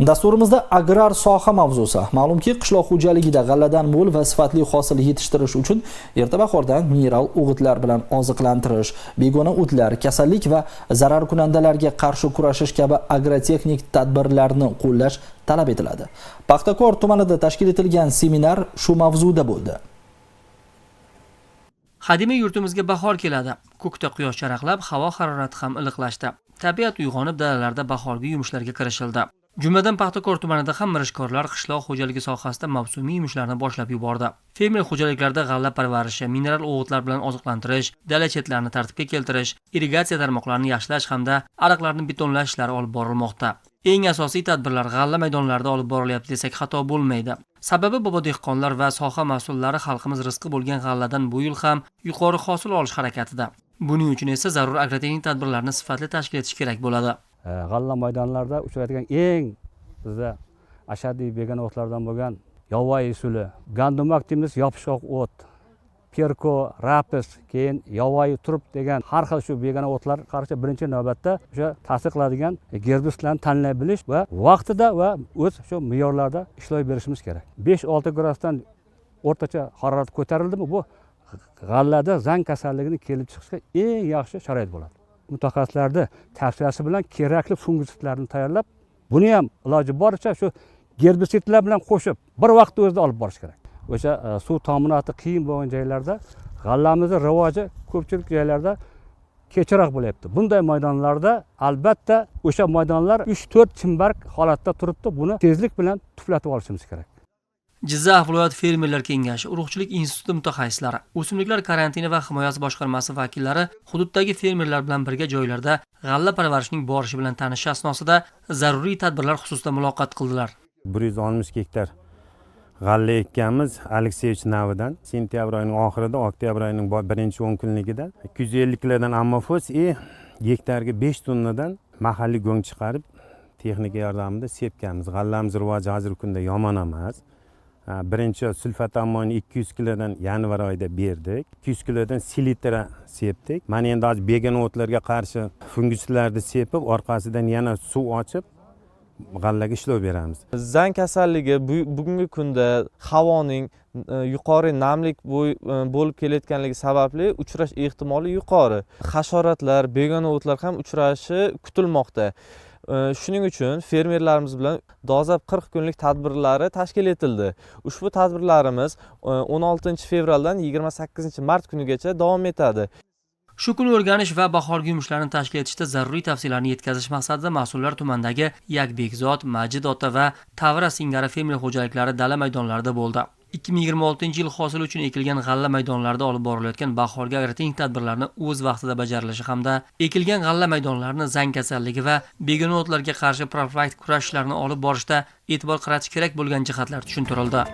Dasturimizda agrar soha mavzusi. Ma'lumki, qishloq xo'jaligida g'alladan mo'l va sifatli hosil yetishtirish uchun erta bahordan mineral o'g'itlar bilan oziqlantirish, begona o'tlar, kasallik va zararkunandalarga qarshi kurashish kabi agrotexnik tadbirlarni qo'llash talab etiladi. Paxtakor tumanida tashkil etilgan seminar shu mavzuda bo'ldi. Hadima yurtimizga bahor keladi. Ko'kda quyosh charaqlab, havo harorati ham iliqlashdi. Tabiat uyg'onib, dalalarda bahorgi yumushlarga kirishildi. Jumladan Paxtakor tumanida ham mirishkorlar qishloq xo'jaligi sohasida mavsumiy yumushlarni boshlab yubordi. Fermer xo'jaliklarida g'alla parvarishi, mineral o'g'itlar bilan oziqlantirish, dala chetlarini tartibga keltirish, irrigatsiya tarmoqlarini yaxshilash hamda ariqlarni betonlash ishlari olib borilmoqda. Eng asosiy tadbirlar g'alla maydonlarida olib borilyapti desak xato bo'lmaydi. Sababi bobo dehqonlar va soha mas'ullari xalqimiz rizqi bo'lgan g'alladan bu yil ham yuqori hosil olish harakatida. Buning uchun esa zarur agrotexnik tadbirlarni sifatli tashkil etish kerak bo'ladi. G'alla maydonlarida uchraydigan eng bizda ashaddiy begona o'tlardan bo'lgan yovvoyi suli, gandumak deymiz, yopishqoq o't, perko, rapis, keyin yovvoyi turib degan har xil shu begona o'tlar qarshi birinchi navbatda o'sha ta'sir qiladigan gerbitsidlarni tanlay bilish va vaqtida va o'z shu me'yorlarda ishlay berishimiz kerak. 5-6 gradusdan o'rtacha harorat ko'tarildimi, bu g'allada zang kasalligini kelib chiqishga eng yaxshi sharoit bo'ladi. Mutaxassislarning tavsiyasi bilan kerakli fungitsidlarni tayyorlab, buni ham iloji boricha shu gerbitsidlar bilan qo'shib bir vaqtda o'zida olib borish kerak. O'sha suv ta'minoti qiyin bo'lgan joylarda g'allamizning rivoji ko'pchilik joylarda kechroq bo'lyapti. Bunday maydonlarda albatta o'sha maydonlar 3-4 chimbark holatda turibdi. Buni tezlik bilan tuflatib olishimiz kerak. Jizzax viloyat fermerlar kengashi, urug'chilik instituti mutaxassislari, o'simliklar karantini va himoyasi boshqarmasi vakillari hududdagi fermerlar bilan birga joylarda g'alla parvarishining borishi bilan tanishish asnosida zaruriy tadbirlar xususida muloqot qildilar. 160 gektar g'alla ekkanmiz Alekseyevich navidan. Sentyabr oyining oxirida, oktyabr oyining birinchi 10 kunligida 250 kilodan ammofos gektarga 5 tonnadan mahalliy go'ng chiqarib texnika yordamida sepganmiz. G'allamiz rivoji hozirgi kunda yomon emas. Birinchi sulfat ammoni 200 kilodan yanvar oyida berdik. 200 kilodan selitra sepdik. Mana endi hozir begona o'tlarga qarshi fungitsidlarni sepib, orqasidan yana suv ochib g'allaga ishlov beramiz. Zang kasalligi bugungi kunda havoning yuqori namlik bo'lib kelayotganligi sababli uchrash ehtimoli yuqori. Hasharotlar, begona o'tlar ham uchrashi kutilmoqda. Shuning uchun fermerlarimiz bilan dolzarb 40 kunlik tadbirlari tashkil etildi. Ushbu tadbirlarimiz 16 fevraldan 28 mart kunigacha davom etadi. Shu kuni o'rganish va bahorgi yumushlarni tashkil etishda zaruriy tavsiyalarni yetkazish maqsadida mas'ullar tumandagi Yakbekzod, Majid ota va Tavra singari fermer xo'jaliklari dala maydonlarida bo'ldi. 2026 yil hosil uchun ekilgan g'alla maydonlarida olib borilayotgan bahorgi agrotexnik tadbirlarni o'z vaqtida bajarilishi hamda ekilgan g'alla maydonlarini zang kasalligi va begona o'tlarga qarshi profilaktik kurashlarni olib borishda e'tibor qaratish kerak bo'lgan jihatlar tushuntirildi.